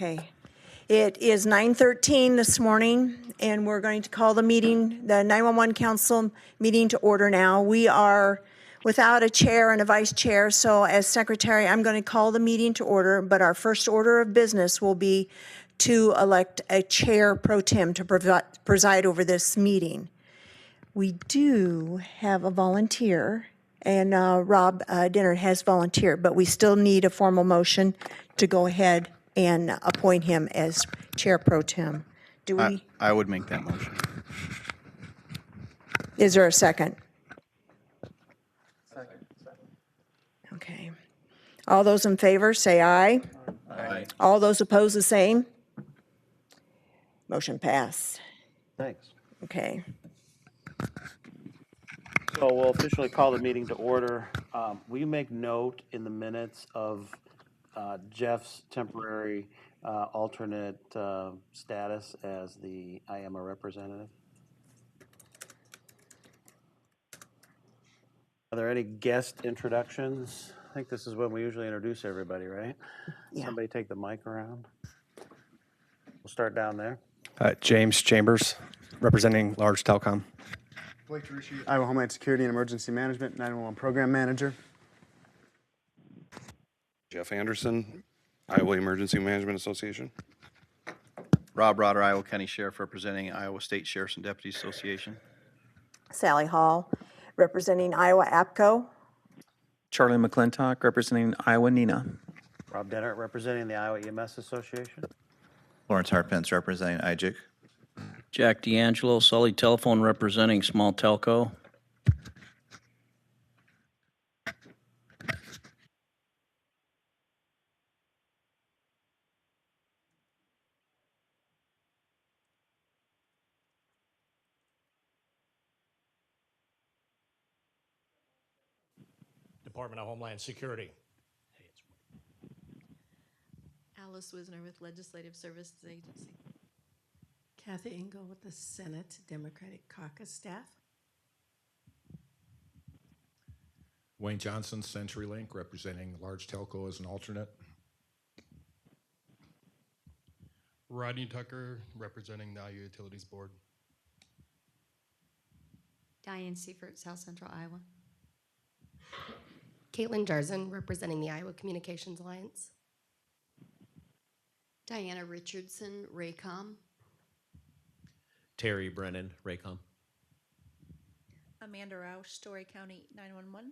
Okay. It is 9:13 this morning, and we're going to call the meeting, the 911 Council meeting to order now. We are without a chair and a vice chair, so as secretary, I'm going to call the meeting to order, but our first order of business will be to elect a chair pro tem to preside over this meeting. We do have a volunteer, and Rob Dinner has volunteered, but we still need a formal motion to go ahead and appoint him as chair pro tem. Do we? I would make that motion. Is there a second? Second. Okay. All those in favor, say aye. Aye. All those opposed, the same. Motion passed. Thanks. Okay. So we'll officially call the meeting to order. Will you make note in the minutes of Jeff's temporary alternate status as the IMA representative? Are there any guest introductions? I think this is when we usually introduce everybody, right? Yeah. Somebody take the mic around. We'll start down there. James Chambers, representing Large Telecom. Blake Tarushi, Iowa Homeland Security and Emergency Management, 911 Program Manager. Jeff Anderson, Iowa Emergency Management Association. Rob Rotter, Iowa County Sheriff, representing Iowa State Sheriffs and Deputies Association. Sally Hall, representing Iowa APCO. Charlie McClintock, representing Iowa NINA. Rob Dennert, representing the Iowa EMS Association. Lawrence Harpence, representing IJIC. Jack D'Angelo, Sully Telephone, representing Small Telco. Department of Homeland Security. Alice Wisner with Legislative Services Agency. Kathy Engel with the Senate Democratic Caucus staff. Wayne Johnson, CenturyLink, representing Large Telco as an alternate. Rodney Tucker, representing the Iowa Utilities Board. Diane Seifert, South Central Iowa. Caitlin Jarzen, representing the Iowa Communications Alliance. Diana Richardson, Raycom. Terry Brennan, Raycom. Amanda Roush, Story County 911.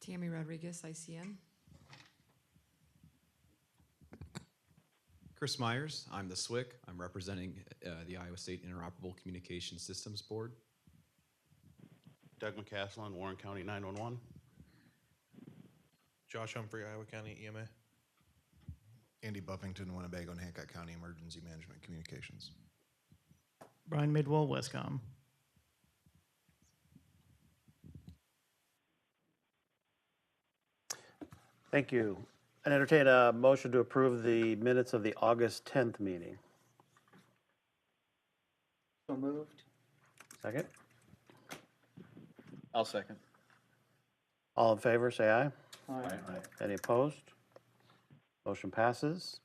Tammy Rodriguez, ICN. Chris Myers, I'm the SWIC. I'm representing the Iowa State Interoperable Communication Systems Board. Doug McCaslin, Warren County 911. Josh Humphrey, Iowa County EMA. Andy Buffington, Winnebago and Hancock County Emergency Management Communications. Brian Midwell, Westcom. Thank you. I entertain a motion to approve the minutes of the August 10th meeting. So moved. Second. I'll second. All in favor, say aye. Aye. Any opposed? Motion passes.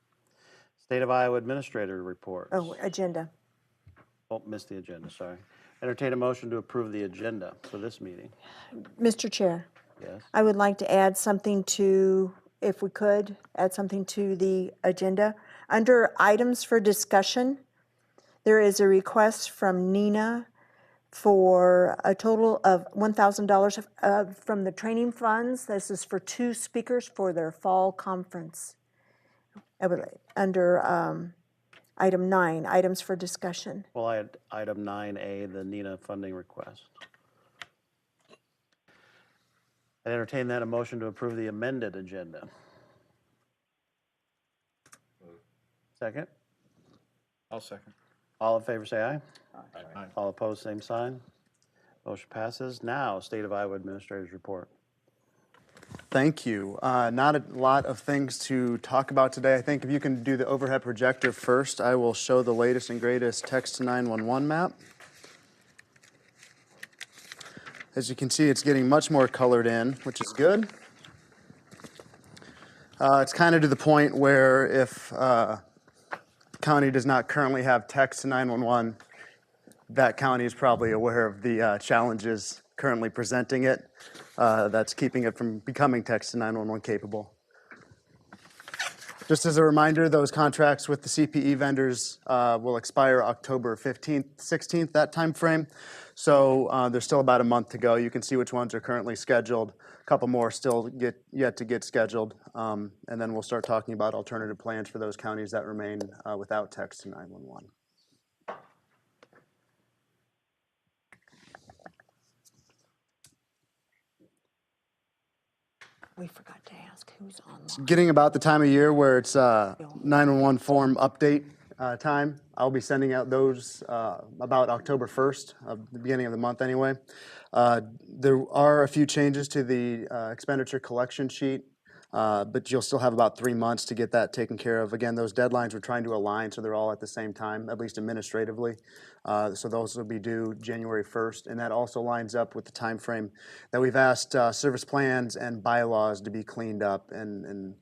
State of Iowa Administrator reports. Oh, agenda. Oh, missed the agenda, sorry. Entertain a motion to approve the agenda for this meeting. Mr. Chair, Yes. I would like to add something to, if we could, add something to the agenda. Under items for discussion, there is a request from Nina for a total of $1,000 from the training funds. This is for 2 speakers for their fall conference. I would, under item 9, items for discussion. Well, I had item 9A, the NINA funding request. I entertain that a motion to approve the amended agenda. Second. I'll second. All in favor, say aye. Aye. All opposed, same sign. Motion passes. Now, State of Iowa Administrator's report. Thank you. Not a lot of things to talk about today. I think if you can do the overhead projector first, I will show the latest and greatest text to 911 map. As you can see, it's getting much more colored in, which is good. It's kind of to the point where if county does not currently have text to 911, that county is probably aware of the challenges currently presenting it. That's keeping it from becoming text to 911 capable. Just as a reminder, those contracts with the CPE vendors will expire October 15th, 16th, that time frame. So there's still about a month to go. You can see which ones are currently scheduled. A couple more still yet to get scheduled. And then we'll start talking about alternative plans for those counties that remain without text to 911. We forgot to ask who's on. Getting about the time of year where it's 911 form update time. I'll be sending out those about October 1st, the beginning of the month anyway. There are a few changes to the expenditure collection sheet, but you'll still have about 3 months to get that taken care of. Again, those deadlines we're trying to align so they're all at the same time, at least administratively. So those will be due January 1st, and that also lines up with the time frame that we've asked service plans and bylaws to be cleaned up. And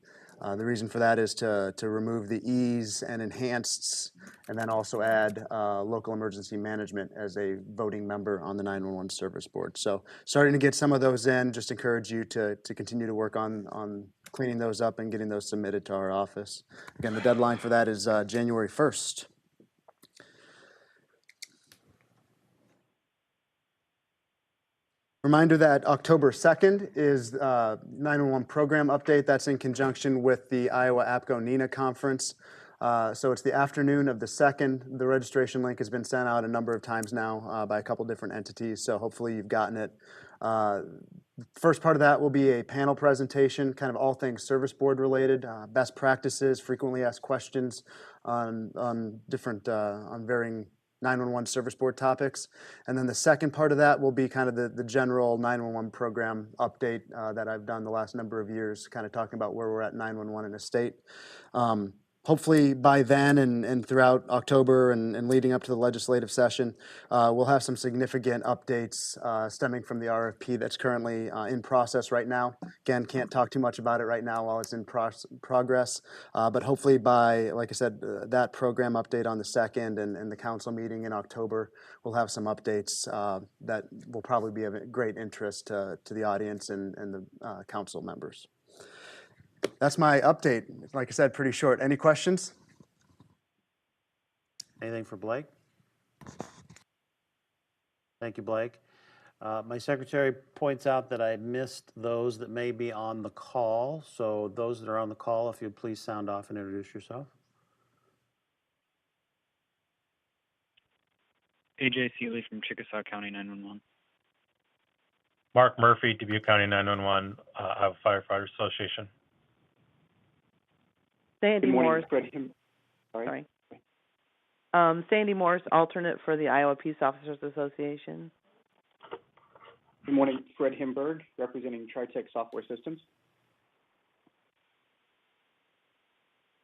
the reason for that is to remove the E's and enhanced, and then also add local emergency management as a voting member on the 911 service board. So starting to get some of those in, just encourage you to continue to work on cleaning those up and getting those submitted to our office. Again, the deadline for that is January 1st. Reminder that October 2nd is 911 program update. That's in conjunction with the Iowa APCO NENA conference. So it's the afternoon of the 2nd. The registration link has been sent out a number of times now by a couple different entities, so hopefully you've gotten it. First part of that will be a panel presentation, kind of all things service board related, best practices, frequently asked questions on different, on varying 911 service board topics. And then the second part of that will be kind of the general 911 program update that I've done the last number of years, kind of talking about where we're at 911 in a state. Hopefully by then and throughout October and leading up to the legislative session, we'll have some significant updates stemming from the RFP that's currently in process right now. Again, can't talk too much about it right now while it's in progress, but hopefully by, like I said, that program update on the 2nd and the council meeting in October, we'll have some updates that will probably be of great interest to the audience and the council members. That's my update. Like I said, pretty short. Any questions? Anything for Blake? Thank you, Blake. My secretary points out that I missed those that may be on the call. So those that are on the call, if you'd please sound off and introduce yourself. AJ Seeley from Chickasaw County 911. Mark Murphy, Dubuque County 911, Iowa Firefighter Association. Sandy Morris. Sorry. Sandy Morris, alternate for the Iowa Peace Officers Association. Good morning, Fred Himberg, representing Tritech Software Systems.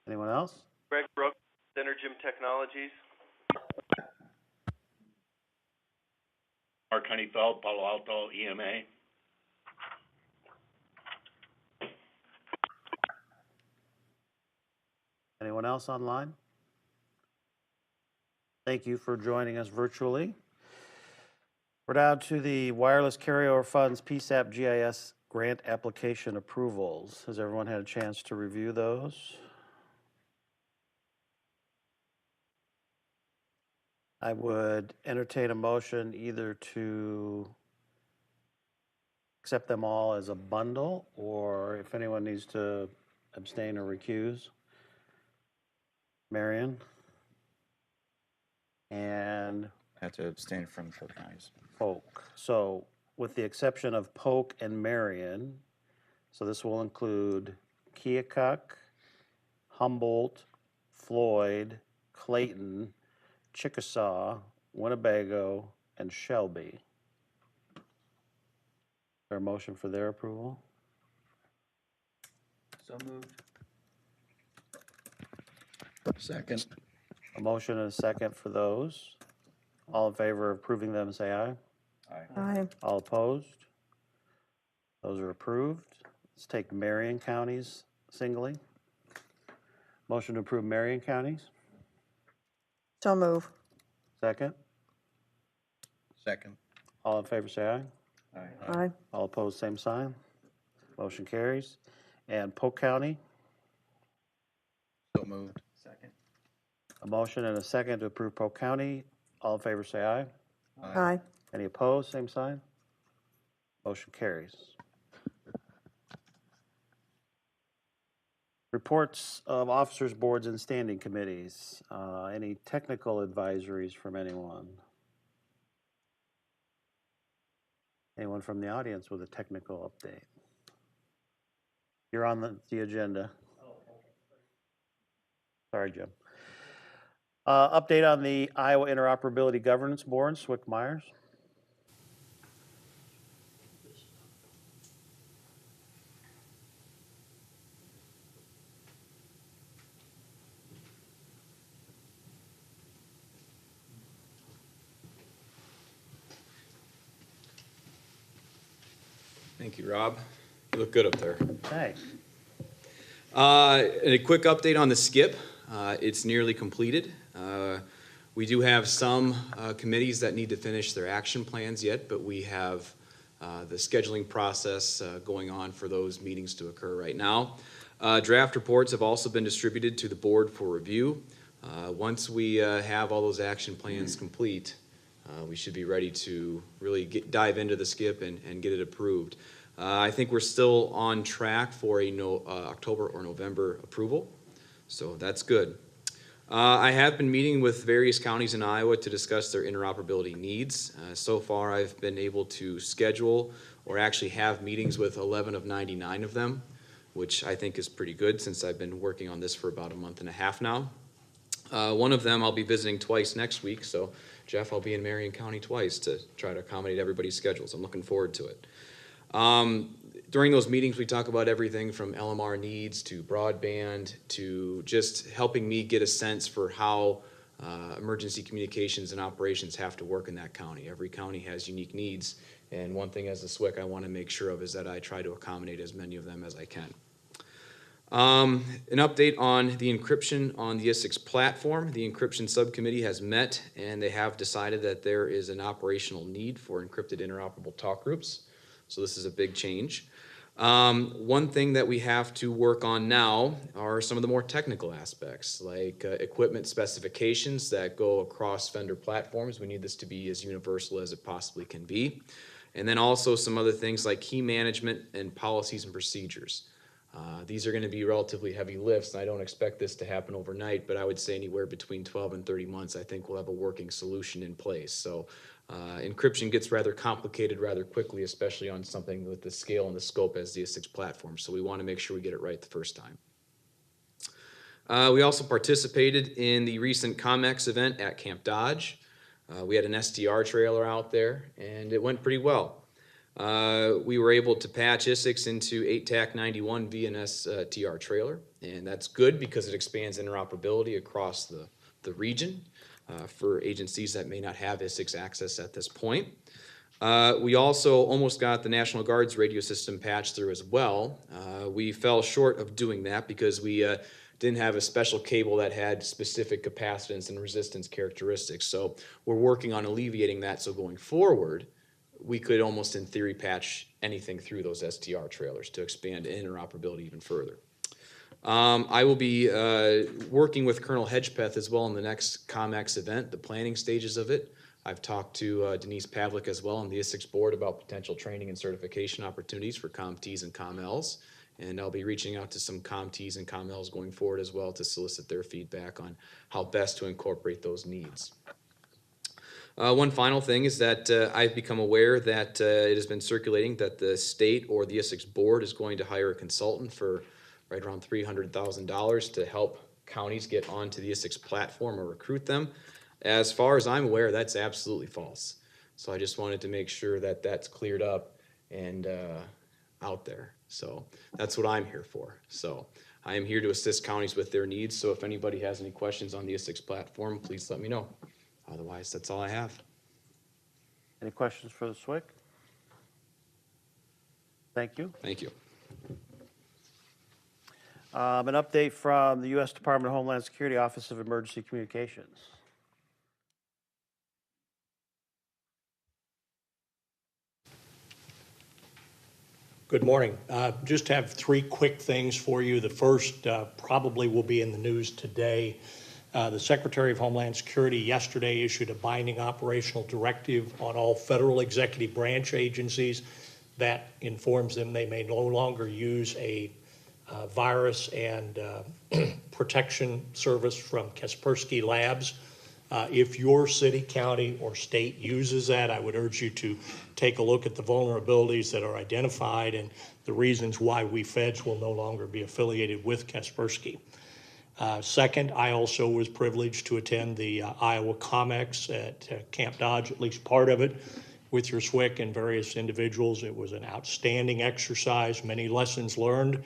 Anyone else? Greg Brooks, Synergym Technologies. Mark Honeyfeld, Palo Alto EMA. Anyone else online? Thank you for joining us virtually. We're down to the Wireless Carryover Funds PSAP GIS grant application approvals. Has everyone had a chance to review those? I would entertain a motion either to accept them all as a bundle, or if anyone needs to abstain or recuse. Marion? And I have to abstain from Polk counties. Polk. So with the exception of Polk and Marion, so this will include Keokuk, Humboldt, Floyd, Clayton, Chickasaw, Winnebago, and Shelby. Is there a motion for their approval? So moved. Second. A motion and a second for those. All in favor of approving them, say aye. Aye. All opposed? Those are approved. Let's take Marion County's singly. Motion to approve Marion counties. So move. Second. Second. All in favor, say aye. Aye. All opposed, same sign. Motion carries. And Polk County, So moved. Second. a motion and a second to approve Polk County. All in favor, say aye. Aye. Any opposed, same sign. Motion carries. Reports of officers, boards, and standing committees. Any technical advisories from anyone? Anyone from the audience with a technical update? You're on the agenda. Sorry, Jim. Update on the Iowa Interoperability Governance Board, Swick Myers. Thank you, Rob. You look good up there. Thanks. A quick update on the SCIP. It's nearly completed. We do have some committees that need to finish their action plans yet, but we have the scheduling process going on for those meetings to occur right now. Draft reports have also been distributed to the board for review. Once we have all those action plans complete, we should be ready to really dive into the SCIP and get it approved. I think we're still on track for a October or November approval, so that's good. I have been meeting with various counties in Iowa to discuss their interoperability needs. So far, I've been able to schedule or actually have meetings with 11 of 99 of them, which I think is pretty good since I've been working on this for about a month and a half now. One of them I'll be visiting twice next week, so Jeff, I'll be in Marion County twice to try to accommodate everybody's schedules. I'm looking forward to it. During those meetings, we talk about everything from LMR needs to broadband to just helping me get a sense for how emergency communications and operations have to work in that county. Every county has unique needs, and one thing as a SWIC I want to make sure of is that I try to accommodate as many of them as I can. An update on the encryption on the ISIX platform. The encryption subcommittee has met, and they have decided that there is an operational need for encrypted interoperable talk groups. So this is a big change. One thing that we have to work on now are some of the more technical aspects, like equipment specifications that go across vendor platforms. We need this to be as universal as it possibly can be. And then also some other things like key management and policies and procedures. These are going to be relatively heavy lifts, and I don't expect this to happen overnight, but I would say anywhere between 12 and 30 months, I think we'll have a working solution in place. So encryption gets rather complicated rather quickly, especially on something with the scale and the scope as the ISIX platform. So we want to make sure we get it right the first time. We also participated in the recent COMEX event at Camp Dodge. We had an STR trailer out there, and it went pretty well. We were able to patch ISIX into 8TAC91 VNS TR trailer, and that's good because it expands interoperability across the region for agencies that may not have ISIX access at this point. We also almost got the National Guard's radio system patched through as well. We fell short of doing that because we didn't have a special cable that had specific capacitance and resistance characteristics. So we're working on alleviating that, so going forward, we could almost in theory patch anything through those STR trailers to expand interoperability even further. I will be working with Colonel Hedgepeth as well in the next COMEX event, the planning stages of it. I've talked to Denise Pavlik as well on the ISIX board about potential training and certification opportunities for COMTs and COMLs. And I'll be reaching out to some COMTs and COMLs going forward as well to solicit their feedback on how best to incorporate those needs. One final thing is that I've become aware that it has been circulating that the state or the ISIX board is going to hire a consultant for right around $300,000 to help counties get onto the ISIX platform or recruit them. As far as I'm aware, that's absolutely false. So I just wanted to make sure that that's cleared up and out there. So that's what I'm here for. So I am here to assist counties with their needs. So if anybody has any questions on the ISIX platform, please let me know. Otherwise, that's all I have. Any questions for the SWIC? Thank you. Thank you. An update from the U.S. Department of Homeland Security Office of Emergency Communications. Good morning. Just have three quick things for you. The first probably will be in the news today. The Secretary of Homeland Security yesterday issued a binding operational directive on all federal executive branch agencies that informs them they may no longer use a virus and protection service from Kaspersky Labs. If your city, county, or state uses that, I would urge you to take a look at the vulnerabilities that are identified and the reasons why we feds will no longer be affiliated with Kaspersky. Second, I also was privileged to attend the Iowa COMEX at Camp Dodge, at least part of it, with your SWCC and various individuals. It was an outstanding exercise, many lessons learned.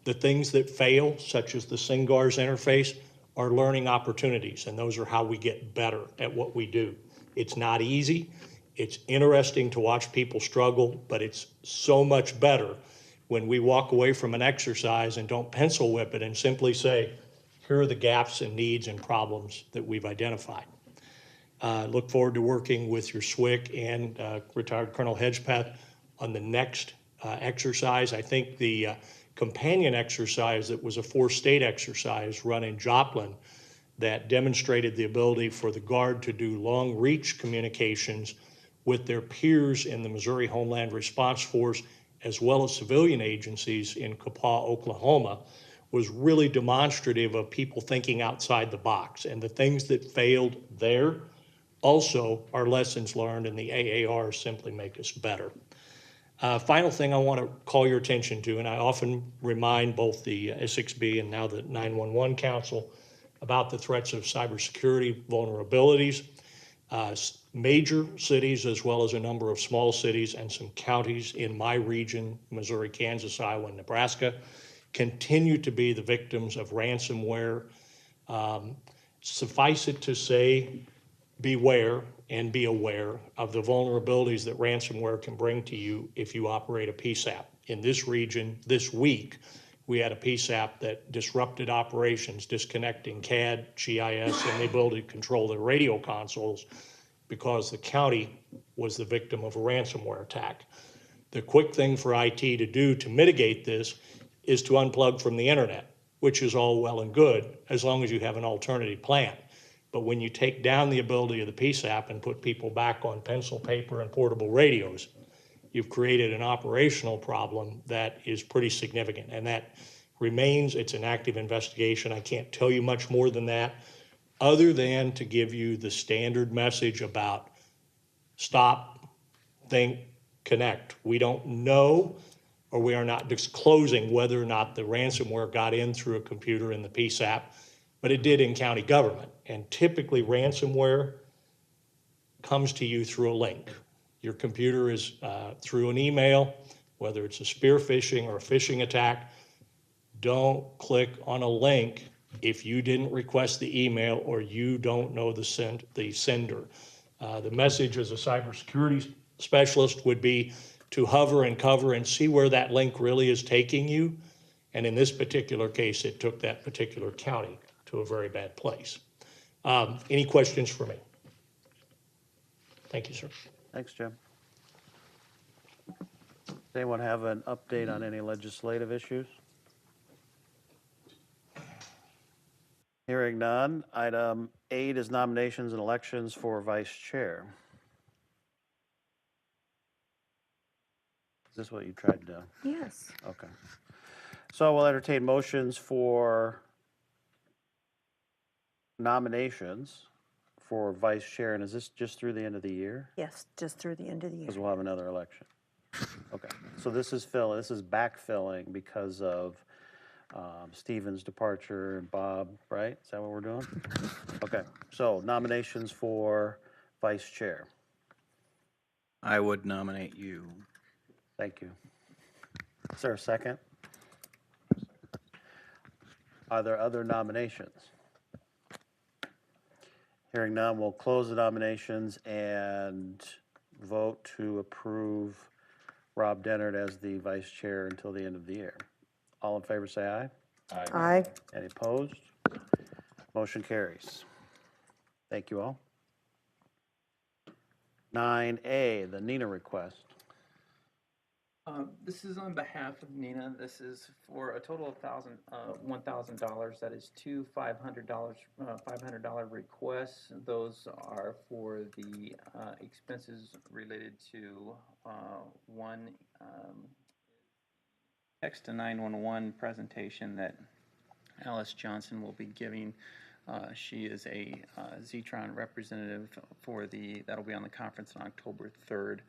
The things that fail, such as the SINGARS interface, are learning opportunities, and those are how we get better at what we do. It's not easy. It's interesting to watch people struggle, but it's so much better when we walk away from an exercise and don't pencil whip it and simply say, here are the gaps and needs and problems that we've identified. Look forward to working with your SWCC and retired Colonel Hedgepeth on the next exercise. I think the companion exercise that was a 4-state exercise run in Joplin that demonstrated the ability for the Guard to do long-reach communications with their peers in the Missouri Homeland Response Force as well as civilian agencies in Kapaa, Oklahoma, was really demonstrative of people thinking outside the box. And the things that failed there also are lessons learned, and the AAR simply make us better. Final thing I want to call your attention to, and I often remind both the SXB and now the 911 Council about the threats of cybersecurity vulnerabilities. Major cities, as well as a number of small cities and some counties in my region, Missouri, Kansas, Iowa, and Nebraska, continue to be the victims of ransomware. Suffice it to say, beware and be aware of the vulnerabilities that ransomware can bring to you if you operate a PSAP. In this region, this week, we had a PSAP that disrupted operations, disconnecting CAD, GIS, and the ability to control their radio consoles because the county was the victim of a ransomware attack. The quick thing for IT to do to mitigate this is to unplug from the internet, which is all well and good as long as you have an alternative plan. But when you take down the ability of the PSAP and put people back on pencil, paper, and portable radios, you've created an operational problem that is pretty significant. And that remains, it's an active investigation. I can't tell you much more than that, other than to give you the standard message about stop, think, connect. We don't know, or we are not disclosing whether or not the ransomware got in through a computer in the PSAP, but it did in county government. And typically ransomware comes to you through a link. Your computer is through an email, whether it's a spear phishing or a phishing attack. Don't click on a link if you didn't request the email or you don't know the sender. The message as a cybersecurity specialist would be to hover and cover and see where that link really is taking you. And in this particular case, it took that particular county to a very bad place. Any questions for me? Thank you, sir. Thanks, Jim. Does anyone have an update on any legislative issues? Hearing none. Item 8 is nominations and elections for vice chair. Is this what you tried to do? Yes. Okay. So we'll entertain motions for nominations for vice chair. And is this just through the end of the year? Yes, just through the end of the year. Because we'll have another election. Okay. So this is backfilling because of Stephen's departure and Bob, right? Is that what we're doing? Okay. So nominations for vice chair. I would nominate you. Thank you. Is there a second? Are there other nominations? Hearing none, we'll close the nominations and vote to approve Rob Dennard as the vice chair until the end of the year. All in favor, say aye. Aye. Any opposed? Motion carries. Thank you all. 9A, the Nina request. This is on behalf of Nina. This is for a total of $1,000. That is two $500 requests. Those are for the expenses related to one text to 911 presentation that Alice Johnson will be giving. She is a Zetron representative for that'll be on the conference on October 3rd.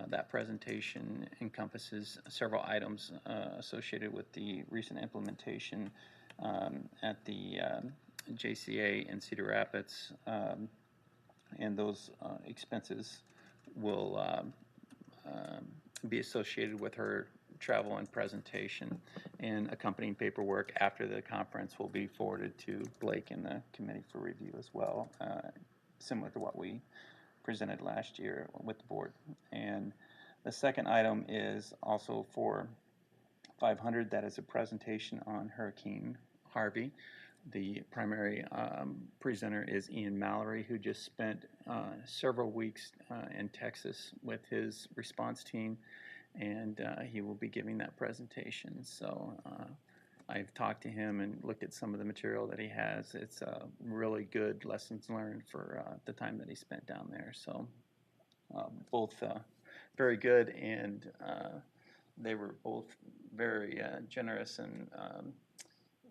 That presentation encompasses several items associated with the recent implementation at the JCA in Cedar Rapids, and those expenses will be associated with her travel and presentation, and accompanying paperwork after the conference will be forwarded to Blake and the committee for review as well, similar to what we presented last year with the board. And the second item is also for 500. That is a presentation on Hurricane Harvey. The primary presenter is Ian Mallory, who just spent several weeks in Texas with his response team, and he will be giving that presentation. So I've talked to him and looked at some of the material that he has. It's really good lessons learned for the time that he spent down there. So both very good, and they were both very generous in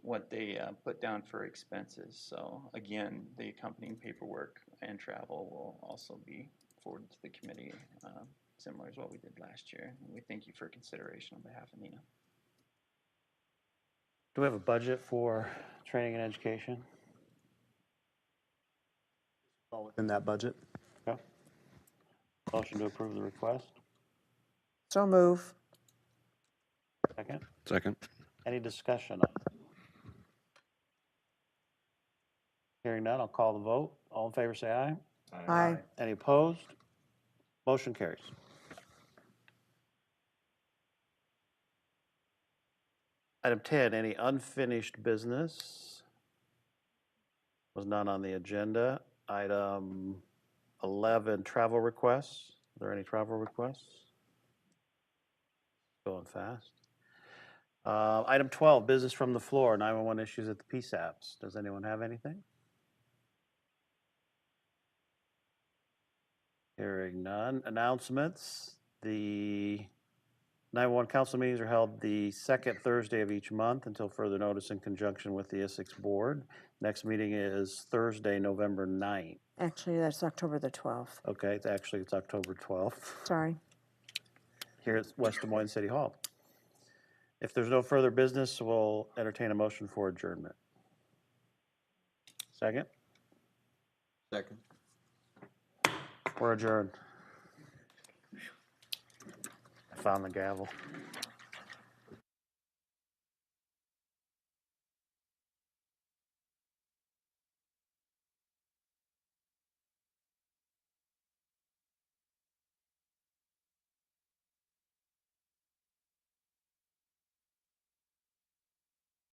what they put down for expenses. So again, the accompanying paperwork and travel will also be forwarded to the committee, similar to what we did last year. And we thank you for consideration on behalf of Nina. Do we have a budget for training and education? All within that budget. Okay. Motion to approve the request. So move. Second. Second. Any discussion on it? Hearing none, I'll call the vote. All in favor, say aye. Aye. Any opposed? Motion carries. Item 10, any unfinished business? Was none on the agenda. Item 11, travel requests. Are there any travel requests? Going fast. Item 12, business from the floor, 911 issues at the PSAPs. Does anyone have anything? Hearing none. Announcements. The 911 council meetings are held the second Thursday of each month until further notice in conjunction with the Essex Board. Next meeting is Thursday, November 9th. Actually, that's October the 12th. Okay, it's October 12th. Sorry. Here at West Des Moines City Hall. If there's no further business, we'll entertain a motion for adjournment. Second? Second. We're adjourned. I found the gavel.